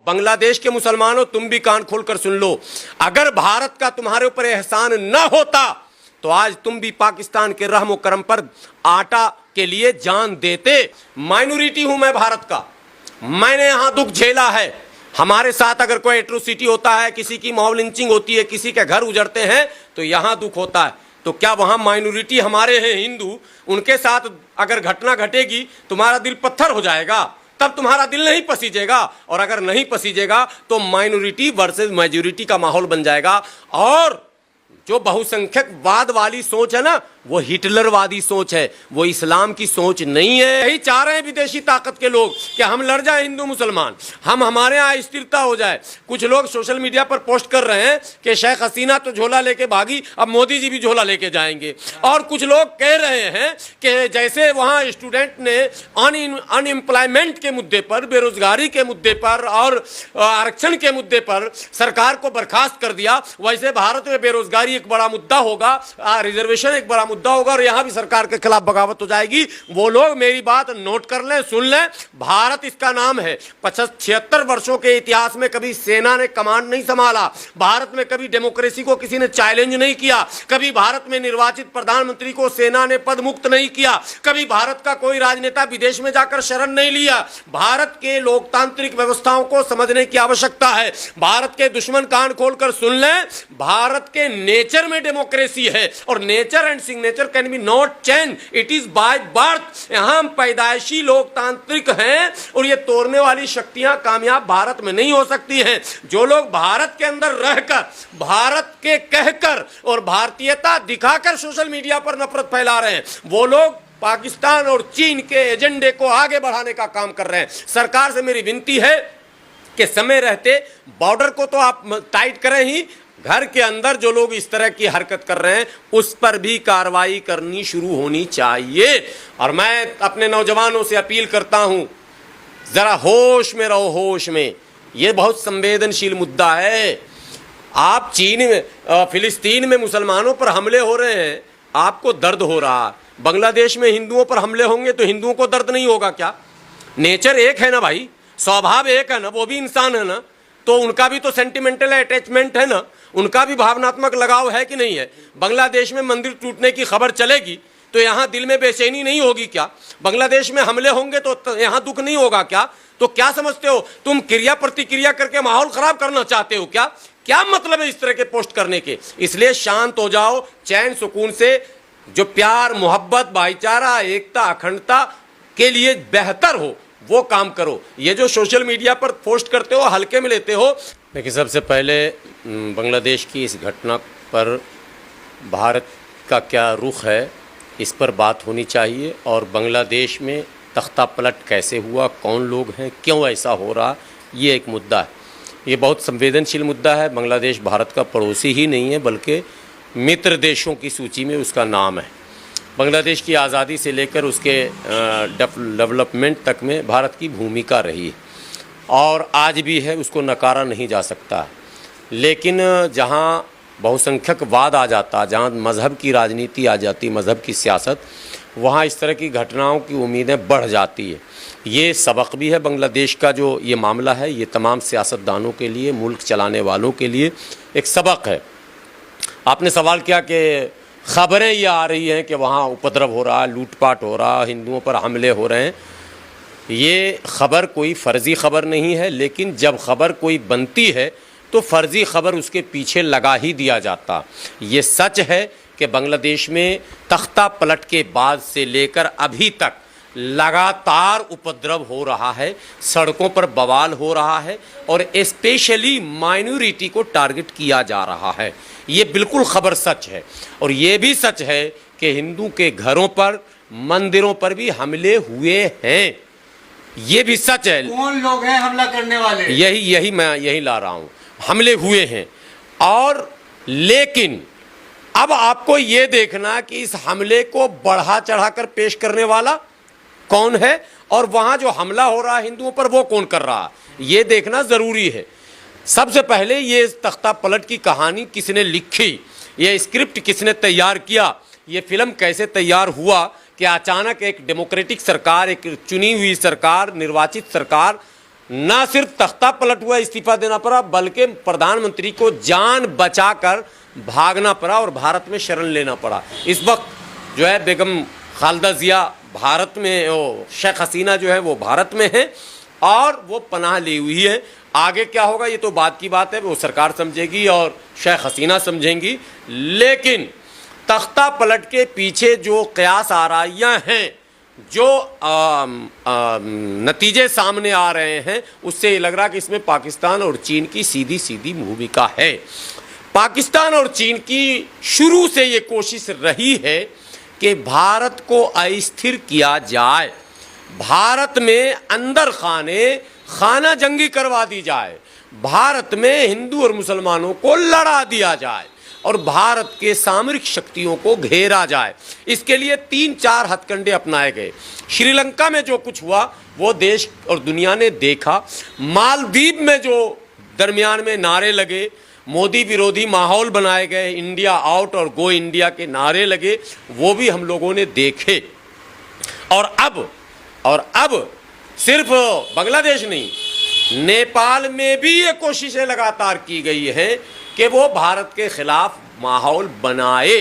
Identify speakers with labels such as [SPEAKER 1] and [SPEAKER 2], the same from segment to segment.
[SPEAKER 1] बांग्लादेश के मुसलमानों, तुम भी कान खोलकर सुन लो, अगर भारत का तुम्हारे ऊपर एहसान न होता तो आज तुम भी पाकिस्तान के रहम व करम पर आटा के लिए जान देते। माइनॉरिटी हूं मैं भारत का, मैंने यहां दुख झेला है। हमारे साथ अगर कोई एट्रोसिटी होता है, किसी की मॉब लिंचिंग होती है, किसी के घर उजड़ते हैं, तो यहां दुख होता है। तो क्या वहां माइनॉरिटी हमारे हैं हिंदू, उनके साथ अगर घटना घटेगी तुम्हारा दिल पत्थर हो जाएगा, तब तुम्हारा दिल नहीं पसीजेगा। और अगर नहीं पसीजेगा तो माइनॉरिटी वर्सेस मेजॉरिटी का माहौल बन जाएगा। और जो बहुसंख्यकवाद वाली सोच है ना, वो हिटलरवादी सोच है, वो इस्लाम की सोच नहीं है। यही चाह रहे हैं विदेशी ताकत के लोग कि हम लड़ जाए हिंदू मुसलमान, हमारे यहाँ स्थिरता हो जाए। कुछ लोग सोशल मीडिया पर पोस्ट कर रहे हैं कि शेख हसीना तो झोला लेके भागी, अब मोदी जी भी झोला लेके जाएंगे। और कुछ लोग कह रहे हैं कि जैसे वहाँ स्टूडेंट ने अनएम्प्लॉयमेंट के मुद्दे पर, बेरोजगारी के मुद्दे पर और आरक्षण के मुद्दे पर सरकार को बर्खास्त कर दिया, वैसे भारत में बेरोजगारी एक बड़ा मुद्दा होगा, रिजर्वेशन एक बड़ा मुद्दा होगा और यहां भी सरकार के खिलाफ बगावत हो जाएगी। वो लोग मेरी बात नोट कर लें, सुन लें। भारत इसका नाम है। 76 वर्षों के इतिहास में कभी सेना ने कमांड नहीं संभाला, भारत में कभी डेमोक्रेसी को किसी ने चैलेंज नहीं किया, कभी भारत में निर्वाचित प्रधानमंत्री को सेना ने पद मुक्त नहीं किया, कभी भारत का कोई राजनेता विदेश में जाकर शरण नहीं लिया। भारत के लोकतांत्रिक व्यवस्थाओं को समझने की आवश्यकता है। भारत के दुश्मन कान खोलकर सुन लें, भारत के नेचर में डेमोक्रेसी है और nature and signature can be not change, it is by birth. यहां हम पैदाइशी लोकतांत्रिक हैं और ये तोड़ने वाली शक्तियां कामयाब भारत में नहीं हो सकती हैं। जो लोग भारत के अंदर रहकर, भारत के कहकर और भारतीयता दिखाकर सोशल मीडिया पर नफरत फैला रहे हैं, वो लोग पाकिस्तान और चीन के एजेंडे को आगे बढ़ाने का काम कर रहे हैं। सरकार से मेरी विनती है कि समय रहते बॉर्डर को तो आप टाइट करें ही, घर के अंदर जो लोग इस तरह की हरकत कर रहे हैं उस पर भी कार्रवाई करनी शुरू होनी चाहिए। और मैं अपने नौजवानों से अपील करता हूं, जरा होश में रहो, होश में। यह बहुत संवेदनशील मुद्दा है। आप चीन में, फिलिस्तीन में मुसलमानों पर हमले हो रहे हैं, आपको दर्द हो रहा। बांग्लादेश में हिंदुओं पर हमले होंगे तो हिंदुओं को दर्द नहीं होगा क्या? नेचर एक है ना भाई, स्वभाव एक है ना, वो भी इंसान है ना, तो उनका भी तो सेंटिमेंटल अटैचमेंट है ना, उनका भी भावनात्मक लगाव है कि नहीं है? बांग्लादेश में मंदिर टूटने की खबर चलेगी तो यहाँ दिल में बेचैनी नहीं होगी क्या? बांग्लादेश में हमले होंगे तो यहाँ दुख नहीं होगा क्या? तो क्या समझते हो तुम, क्रिया प्रतिक्रिया करके माहौल खराब करना चाहते हो क्या? क्या मतलब है इस तरह के पोस्ट करने के? इसलिए शांत हो जाओ, चैन सुकून से, जो प्यार, मोहब्बत, भाईचारा, एकता, अखंडता के लिए बेहतर हो वो काम करो। ये जो सोशल मीडिया पर पोस्ट करते हो, हल्के में लेते हो। देखिए, सबसे पहले बांग्लादेश की इस घटना पर भारत का क्या रुख है, इस पर बात होनी चाहिए। और बांग्लादेश में तख्ता पलट कैसे हुआ, कौन लोग हैं, क्यों ऐसा हो रहा, ये एक मुद्दा है। ये बहुत संवेदनशील मुद्दा है। बांग्लादेश भारत का पड़ोसी ही नहीं है बल्कि मित्र देशों की सूची में उसका नाम है। बांग्लादेश की आज़ादी से लेकर उसके डेवलपमेंट तक में भारत की भूमिका रही है और आज भी है, उसको नकारा नहीं जा सकता। लेकिन जहाँ बहुसंख्यकवाद आ जाता, जहाँ मज़हब की राजनीति आ जाती, मज़हब की सियासत, वहाँ इस तरह की घटनाओं की उम्मीदें बढ़ जाती है। ये सबक भी है बांग्लादेश का, जो ये मामला है, ये तमाम सियासतदानों के लिए, मुल्क चलाने वालों के लिए एक सबक है। आपने सवाल किया कि खबरें ये आ रही हैं कि वहाँ उपद्रव हो रहा है, लूटपाट हो रहा है, हिंदुओं पर हमले हो रहे हैं। ये खबर कोई फ़र्ज़ी खबर नहीं है, लेकिन जब खबर कोई बनती है तो फ़र्ज़ी खबर उसके पीछे लगा ही दिया जाता। ये सच है कि बांग्लादेश में तख्ता पलट के बाद से लेकर अभी तक लगातार उपद्रव हो रहा है, सड़कों पर बवाल हो रहा है और स्पेशली माइनॉरिटी को टारगेट किया जा रहा है। ये बिल्कुल खबर सच है। और ये भी सच है कि हिंदू के घरों पर, मंदिरों पर भी हमले हुए हैं। ये भी सच है।
[SPEAKER 2] कौन लोग हैं हमला करने वाले?
[SPEAKER 1] यही मैं ला रहा हूँ, हमले हुए हैं। और लेकिन अब आपको ये देखना कि इस हमले को बढ़ा चढ़ाकर पेश करने वाला कौन है और वहाँ जो हमला हो रहा है हिंदुओं पर वो कौन कर रहा है, ये देखना ज़रूरी है। सबसे पहले ये तख्ता पलट की कहानी किसने लिखी, ये स्क्रिप्ट किसने तैयार किया, ये फिल्म कैसे तैयार हुआ कि अचानक एक डेमोक्रेटिक सरकार, एक चुनी हुई सरकार, निर्वाचित सरकार ना सिर्फ तख्ता पलट हुआ, इस्तीफा देना पड़ा, बल्कि प्रधानमंत्री को जान बचाकर भागना पड़ा और भारत में शरण लेना पड़ा। इस वक्त जो है बेगम खालिदा जिया भारत में, शेख हसीना जो है वो भारत में है और वो पनाह ली हुई है। आगे क्या होगा ये तो बात की बात है, वो सरकार समझेगी और शेख हसीना समझेंगी। लेकिन तख्ता पलट के पीछे जो कयास आराइयाँ हैं, जो नतीजे सामने आ रहे हैं, उससे ये लग रहा कि इसमें पाकिस्तान और चीन की सीधी सीधी भूमिका है। पाकिस्तान और चीन की शुरू से ये कोशिश रही है कि भारत को अस्थिर किया जाए, भारत में अंदर खाना जंगी करवा दी जाए, भारत में हिंदू और मुसलमानों को लड़ा दिया जाए और भारत के सामरिक शक्तियों को घेरा जाए। इसके लिए 3-4 हथकंडे अपनाए गए। श्रीलंका में जो कुछ हुआ वो देश और दुनिया ने देखा। मालदीव में जो दरमियान में नारे लगे, मोदी विरोधी माहौल बनाए गए, इंडिया आउट और गो इंडिया के नारे लगे, वो भी हम लोगों ने देखे। और अब सिर्फ बांग्लादेश नहीं, नेपाल में भी ये कोशिशें लगातार की गई हैं कि वो भारत के खिलाफ माहौल बनाए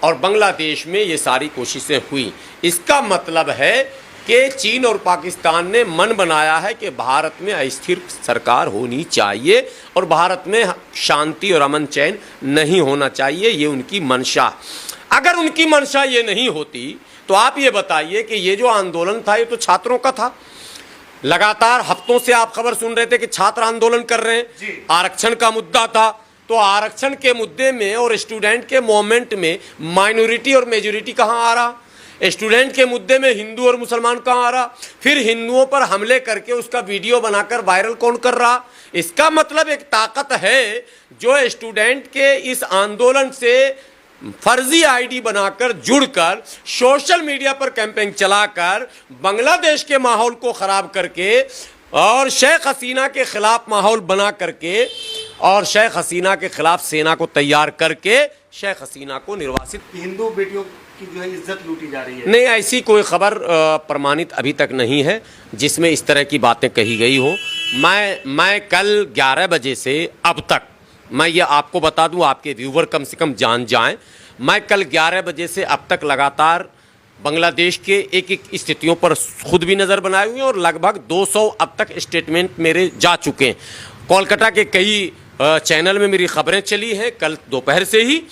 [SPEAKER 1] और बांग्लादेश में ये सारी कोशिशें हुई। इसका मतलब है कि चीन और पाकिस्तान ने मन बनाया है कि भारत में अस्थिर सरकार होनी चाहिए और भारत में शांति और अमन चैन नहीं होना चाहिए, ये उनकी मंशा। अगर उनकी मंशा ये नहीं होती तो आप ये बताइए कि ये जो आंदोलन था ये तो छात्रों का था। लगातार हफ्तों से आप खबर सुन रहे थे कि छात्र आंदोलन कर रहे हैं, आरक्षण का मुद्दा था। तो आरक्षण के मुद्दे में और स्टूडेंट के मूवमेंट में माइनॉरिटी और मेजॉरिटी कहाँ आ रहा? स्टूडेंट के मुद्दे में हिंदू और मुसलमान कहाँ आ रहा? फिर हिंदुओं पर हमले करके उसका वीडियो बनाकर वायरल कौन कर रहा? इसका मतलब एक ताकत है जो स्टूडेंट के इस आंदोलन से फर्जी आईडी बनाकर जुड़कर सोशल मीडिया पर कैंपेन चलाकर बांग्लादेश के माहौल को खराब करके और शेख हसीना के खिलाफ माहौल बना करके और शेख हसीना के खिलाफ सेना को तैयार करके शेख हसीना को निर्वासित,
[SPEAKER 2] हिंदू बेटियों की जो है इज्जत लूटी जा रही है।
[SPEAKER 1] नहीं, ऐसी कोई खबर प्रमाणित अभी तक नहीं है जिसमें इस तरह की बातें कही गई हो। मैं कल 11 बजे से अब तक, मैं ये आपको बता दूं, आपके व्यूवर कम से कम जान जाएं, मैं कल 11 बजे से अब तक लगातार बांग्लादेश के एक स्थितियों पर खुद भी नज़र बनाए हुए हैं और लगभग 200 अब तक स्टेटमेंट मेरे जा चुके हैं। कोलकाता के कई चैनल में मेरी खबरें चली हैं कल दोपहर से ही,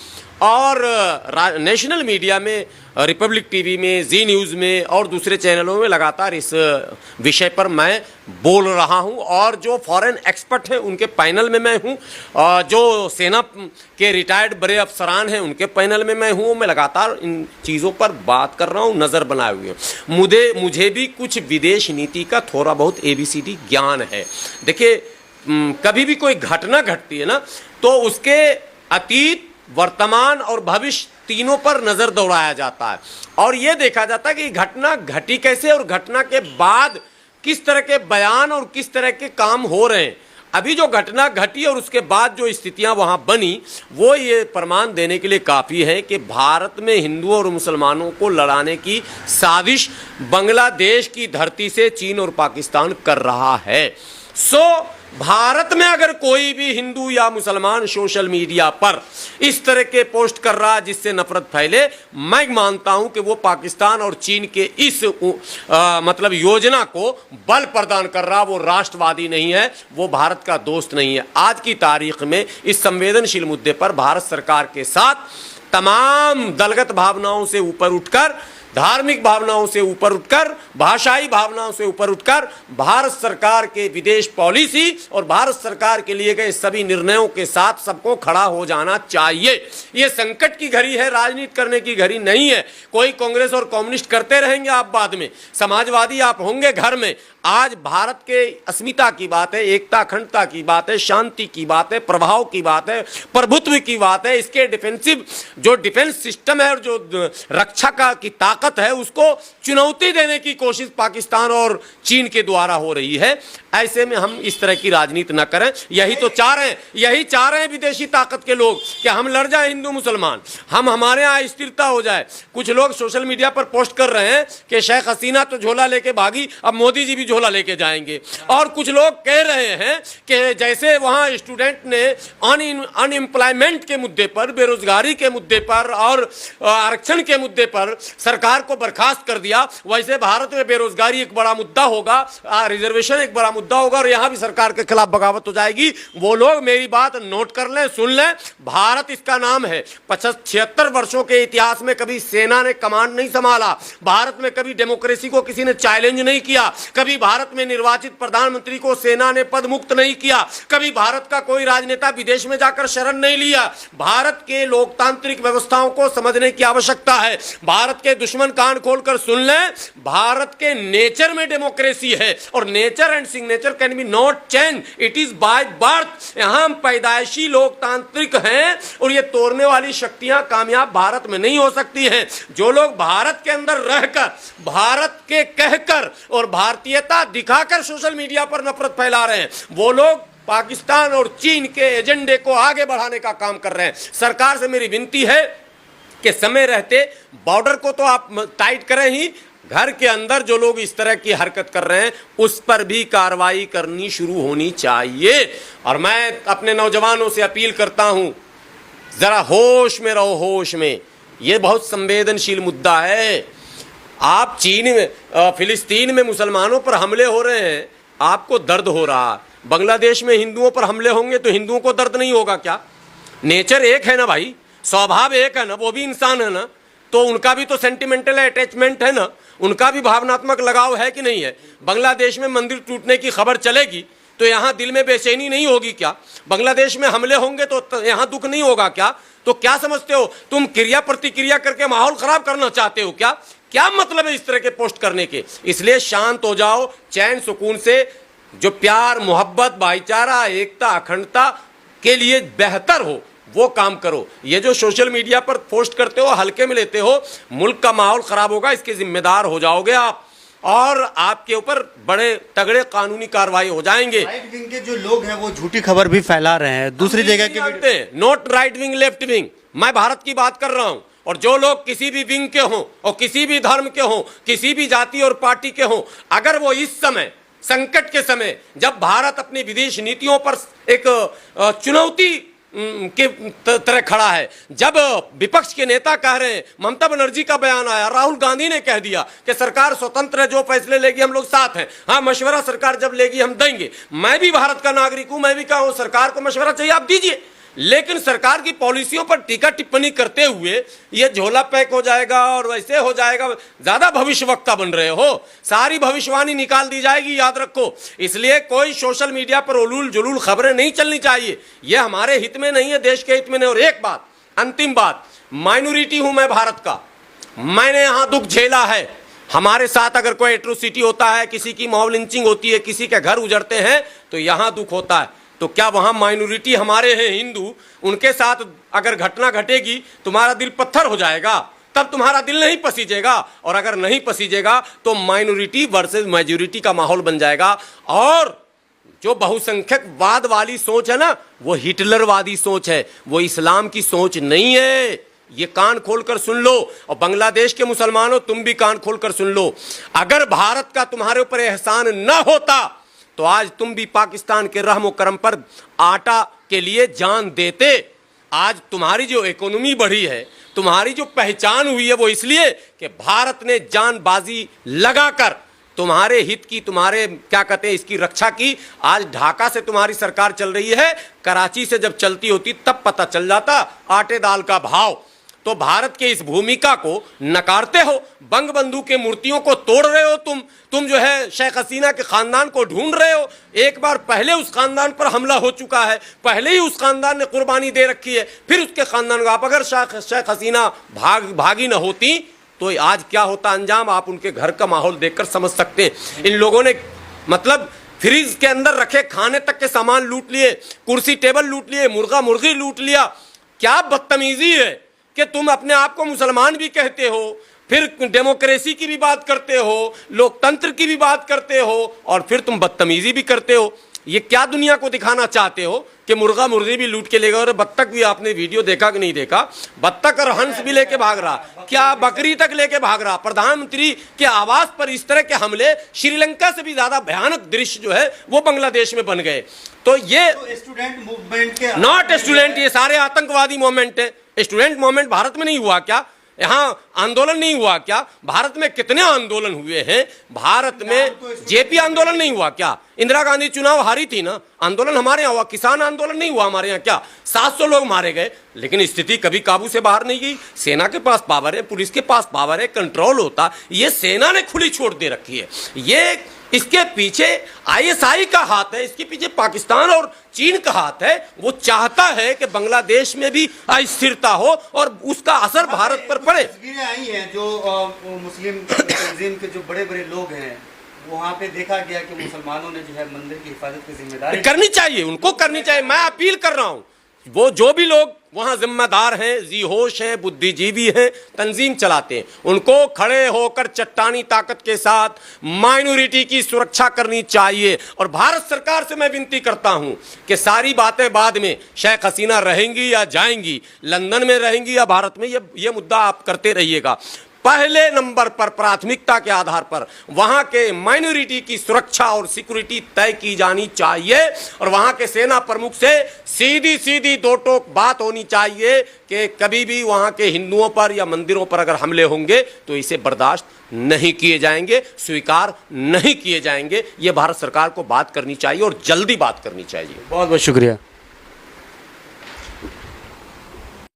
[SPEAKER 1] और नेशनल मीडिया में, रिपब्लिक टीवी में, जी न्यूज़ में और दूसरे चैनलों में लगातार इस विषय पर मैं बोल रहा हूं। और जो फॉरेन एक्सपर्ट हैं उनके पैनल में मैं हूं, जो सेना के रिटायर्ड बड़े अफसरान हैं उनके पैनल में मैं हूं। मैं लगातार इन चीज़ों पर बात कर रहा हूं, नज़र बनाए हुए हूँ। मुझे भी कुछ विदेश नीति का थोड़ा बहुत ABCD ज्ञान है। देखिए, कभी भी कोई घटना घटती है ना तो उसके अतीत, वर्तमान और भविष्य तीनों पर नजर दौड़ाया जाता है और यह देखा जाता है कि घटना घटी कैसे और घटना के बाद किस तरह के बयान और किस तरह के काम हो रहे हैं। अभी जो घटना घटी और उसके बाद जो स्थितियां वहां बनी वो ये प्रमाण देने के लिए काफ़ी है कि भारत में हिंदुओं और मुसलमानों को लड़ाने की साजिश बांग्लादेश की धरती से चीन और पाकिस्तान कर रहा है। भारत में अगर कोई भी हिंदू या मुसलमान सोशल मीडिया पर इस तरह के पोस्ट कर रहा है जिससे नफरत फैले, मैं मानता हूं कि वो पाकिस्तान और चीन के इस मतलब योजना को बल प्रदान कर रहा, वो राष्ट्रवादी नहीं है, वो भारत का दोस्त नहीं है। आज की तारीख में इस संवेदनशील मुद्दे पर भारत सरकार के साथ तमाम दलगत भावनाओं से ऊपर उठकर, धार्मिक भावनाओं से ऊपर उठकर, भाषाई भावनाओं से ऊपर उठकर भारत सरकार के विदेश पॉलिसी और भारत सरकार के लिए गए सभी निर्णयों के साथ सबको खड़ा हो जाना चाहिए। ये संकट की घड़ी है, राजनीति करने की घड़ी नहीं है। कोई कांग्रेस और कम्युनिस्ट करते रहेंगे आप बाद में, समाजवादी आप होंगे घर में। आज भारत के अस्मिता की बात है, एकता अखंडता की बात है, शांति की बात है, प्रभाव की बात है, प्रभुत्व की बात है। इसके डिफेंसिव जो डिफेंस सिस्टम है और जो रक्षा का की ताकत ताकत है उसको चुनौती देने की कोशिश पाकिस्तान और चीन के द्वारा हो रही है। ऐसे में हम इस तरह की राजनीति न करें। यही चाह रहे हैं विदेशी ताकत के लोग कि हम लड़ जाए हिंदू मुसलमान, हम हमारे यहाँ स्थिरता हो जाए। कुछ लोग सोशल मीडिया पर पोस्ट कर रहे हैं कि शेख हसीना तो झोला लेके भागी, अब मोदी जी भी झोला लेके जाएंगे। और कुछ लोग कह रहे हैं कि जैसे वहाँ स्टूडेंट ने अनएम्प्लॉयमेंट के मुद्दे पर, बेरोजगारी के मुद्दे पर और आरक्षण के मुद्दे पर सरकार को बर्खास्त कर दिया, वैसे भारत में बेरोजगारी एक बड़ा मुद्दा होगा, रिजर्वेशन एक बड़ा मुद्दा होगा और यहां भी सरकार के खिलाफ बगावत हो जाएगी। वो लोग मेरी बात नोट कर लें, सुन लें। भारत इसका नाम है। 76 वर्षों के इतिहास में कभी सेना ने कमांड नहीं संभाला, भारत में कभी डेमोक्रेसी को किसी ने चैलेंज नहीं किया, कभी भारत में निर्वाचित प्रधानमंत्री को सेना ने पद मुक्त नहीं किया, कभी भारत का कोई राजनेता विदेश में जाकर शरण नहीं लिया। भारत के लोकतांत्रिक व्यवस्थाओं को समझने की आवश्यकता है। भारत के दुश्मन कान खोलकर सुन लें, भारत के नेचर में डेमोक्रेसी है और nature and signature can be not change, it is by birth. यहां हम पैदाइशी लोकतांत्रिक हैं और ये तोड़ने वाली शक्तियां कामयाब भारत में नहीं हो सकती हैं। जो लोग भारत के अंदर रहकर, भारत के कहकर और भारतीयता दिखाकर सोशल मीडिया पर नफरत फैला रहे हैं, वो लोग पाकिस्तान और चीन के एजेंडे को आगे बढ़ाने का काम कर रहे हैं। सरकार से मेरी विनती है कि समय रहते बॉर्डर को तो आप टाइट करें ही, घर के अंदर जो लोग इस तरह की हरकत कर रहे हैं उस पर भी कार्रवाई करनी शुरू होनी चाहिए। और मैं अपने नौजवानों से अपील करता हूं, जरा होश में रहो, होश में। यह बहुत संवेदनशील मुद्दा है। आप चीन में, फिलिस्तीन में मुसलमानों पर हमले हो रहे हैं, आपको दर्द हो रहा। बांग्लादेश में हिंदुओं पर हमले होंगे तो हिंदुओं को दर्द नहीं होगा क्या? नेचर एक है ना भाई, स्वभाव एक है ना, वो भी इंसान है ना, तो उनका भी तो सेंटिमेंटल अटैचमेंट है ना, उनका भी भावनात्मक लगाव है कि नहीं है? बांग्लादेश में मंदिर टूटने की खबर चलेगी तो यहाँ दिल में बेचैनी नहीं होगी क्या? बांग्लादेश में हमले होंगे तो यहाँ दुख नहीं होगा क्या? तो क्या समझते हो तुम, क्रिया प्रतिक्रिया करके माहौल खराब करना चाहते हो क्या? क्या मतलब है इस तरह के पोस्ट करने के? इसलिए शांत हो जाओ, चैन सुकून से, जो प्यार, मोहब्बत, भाईचारा, एकता, अखंडता के लिए बेहतर हो वो काम करो। ये जो सोशल मीडिया पर पोस्ट करते हो, हल्के में लेते हो, मुल्क का माहौल खराब होगा, इसके जिम्मेदार हो जाओगे आप और आपके ऊपर बड़े तगड़े कानूनी कार्रवाई हो जाएंगे।
[SPEAKER 2] राइट विंग के जो लोग हैं वो झूठी खबर भी फैला रहे हैं दूसरी जगह के।
[SPEAKER 1] Not right wing, left wing, मैं भारत की बात कर रहा हूं। और जो लोग किसी भी विंग के हों और किसी भी धर्म के हों, किसी भी जाति और पार्टी के हों, अगर वो इस समय संकट के समय, जब भारत अपनी विदेश नीतियों पर एक चुनौती के तरह खड़ा है, जब विपक्ष के नेता कह रहे हैं, ममता बनर्जी का बयान आया, राहुल गांधी ने कह दिया कि सरकार स्वतंत्र है, जो फैसले लेगी हम लोग साथ हैं, हाँ मशवरा सरकार जब लेगी हम देंगे। मैं भी भारत का नागरिक हूं, मैं भी कहूं सरकार को मशवरा चाहिए आप दीजिए, लेकिन सरकार की पॉलिसियों पर टीका टिप्पणी करते हुए ये झोला पैक हो जाएगा और वैसे हो जाएगा, ज्यादा भविष्यवक्ता बन रहे हो, सारी भविष्यवाणी निकाल दी जाएगी, याद रखो। इसलिए कोई सोशल मीडिया पर उलूल जुलूल खबरें नहीं चलनी चाहिए, ये हमारे हित में नहीं है, देश के हित में नहीं। और एक बात, अंतिम बात, माइनॉरिटी हूं मैं भारत का, मैंने यहां दुख झेला है। हमारे साथ अगर कोई एट्रोसिटी होता है, किसी की मॉब लिंचिंग होती है, किसी के घर उजड़ते हैं, तो यहां दुख होता है। तो क्या वहां माइनॉरिटी हमारे हैं हिंदू, उनके साथ अगर घटना घटेगी तुम्हारा दिल पत्थर हो जाएगा, तब तुम्हारा दिल नहीं पसीजेगा। और अगर नहीं पसीजेगा तो माइनॉरिटी वर्सेस मेजॉरिटी का माहौल बन जाएगा। और जो बहुसंख्यकवाद वाली सोच है ना, वो हिटलरवादी सोच है, वो इस्लाम की सोच नहीं है। ये कान खोलकर सुन लो, और बांग्लादेश के मुसलमानों तुम भी कान खोलकर सुन लो। अगर भारत का तुम्हारे ऊपर एहसान न होता तो आज तुम भी पाकिस्तान के रहम करम पर आटा के लिए जान देते। आज तुम्हारी जो इकोनॉमी बढ़ी है, तुम्हारी जो पहचान हुई है, वो इसलिए कि भारत ने जानबाजी लगाकर तुम्हारे हित की, तुम्हारे क्या कहते हैं इसकी रक्षा की। आज ढाका से तुम्हारी सरकार चल रही है, कराची से जब चलती होती तब पता चल जाता आटे दाल का भाव। तो भारत के इस भूमिका को नकारते हो, बंग बंधु के मूर्तियों को तोड़ रहे हो, तुम जो है शेख हसीना के खानदान को ढूंढ रहे हो। एक बार पहले उस खानदान पर हमला हो चुका है, पहले ही उस खानदान ने कुर्बानी दे रखी है, फिर उसके खानदान को आप, अगर शेख हसीना भागी न होती तो आज क्या होता अंजाम, आप उनके घर का माहौल देखकर समझ सकते हैं। इन लोगों ने मतलब फ्रिज के अंदर रखे खाने तक के सामान लूट लिए, कुर्सी टेबल लूट लिए, मुर्गा मुर्गी लूट लिया। क्या बदतमीजी है कि तुम अपने आप को मुसलमान भी कहते हो, फिर डेमोक्रेसी की भी बात करते हो, लोकतंत्र की भी बात करते हो, और फिर तुम बदतमीजी भी करते हो। ये क्या दुनिया को दिखाना चाहते हो कि मुर्गा मुर्गी भी लूट के ले गए? और बत्तख भी आपने वीडियो देखा कि नहीं देखा? बत्तख और हंस भी लेके भाग रहा, क्या बकरी तक लेके भाग रहा। प्रधानमंत्री के आवास पर इस तरह के हमले, श्रीलंका से भी ज्यादा भयानक दृश्य जो है वो बांग्लादेश में बन गए। तो ये
[SPEAKER 2] स्टूडेंट मूवमेंट के
[SPEAKER 1] नॉट स्टूडेंट, ये सारे आतंकवादी मूवमेंट है। स्टूडेंट मूवमेंट भारत में नहीं हुआ क्या? यहां आंदोलन नहीं हुआ क्या? भारत में कितने आंदोलन हुए हैं? भारत में जेपी आंदोलन नहीं हुआ क्या? इंदिरा गांधी चुनाव हारी थी ना, आंदोलन हमारे यहाँ हुआ। किसान आंदोलन नहीं हुआ हमारे यहाँ क्या? 700 लोग मारे गए, लेकिन स्थिति कभी काबू से बाहर नहीं गई। सेना के पास पावर है, पुलिस के पास पावर है, कंट्रोल होता। ये सेना ने खुली छोड़ दे रखी है। ये इसके पीछे आईएसआई का हाथ है, इसके पीछे पाकिस्तान और चीन का हाथ है। वो चाहता है कि बांग्लादेश में भी अस्थिरता हो और उसका असर भारत पर पड़े।
[SPEAKER 2] तस्वीरें आई हैं जो मुस्लिम तंजीम के जो बड़े बड़े लोग हैं, वहाँ पे देखा गया कि मुसलमानों ने जो है मंदिर की हिफाजत की जिम्मेदारी
[SPEAKER 1] करनी चाहिए, उनको करनी चाहिए। मैं अपील कर रहा हूं, वो जो भी लोग वहां जिम्मेदार हैं, जी होश हैं, बुद्धिजीवी हैं, तंजीम चलाते हैं, उनको खड़े होकर चट्टानी ताकत के साथ माइनॉरिटी की सुरक्षा करनी चाहिए। और भारत सरकार से मैं विनती करता हूं कि सारी बातें बाद में, शेख हसीना रहेंगी या जाएंगी, लंदन में रहेंगी या भारत में, ये मुद्दा आप करते रहिएगा। पहले नंबर पर प्राथमिकता के आधार पर वहां के माइनॉरिटी की सुरक्षा और सिक्योरिटी तय की जानी चाहिए। और वहां के सेना प्रमुख से सीधी सीधी दो टोक बात होनी चाहिए कि कभी भी वहां के हिंदुओं पर या मंदिरों पर अगर हमले होंगे तो इसे बर्दाश्त नहीं किए जाएंगे, स्वीकार नहीं किए जाएंगे। ये भारत सरकार को बात करनी चाहिए और जल्दी बात करनी चाहिए।
[SPEAKER 2] बहुत बहुत शुक्रिया।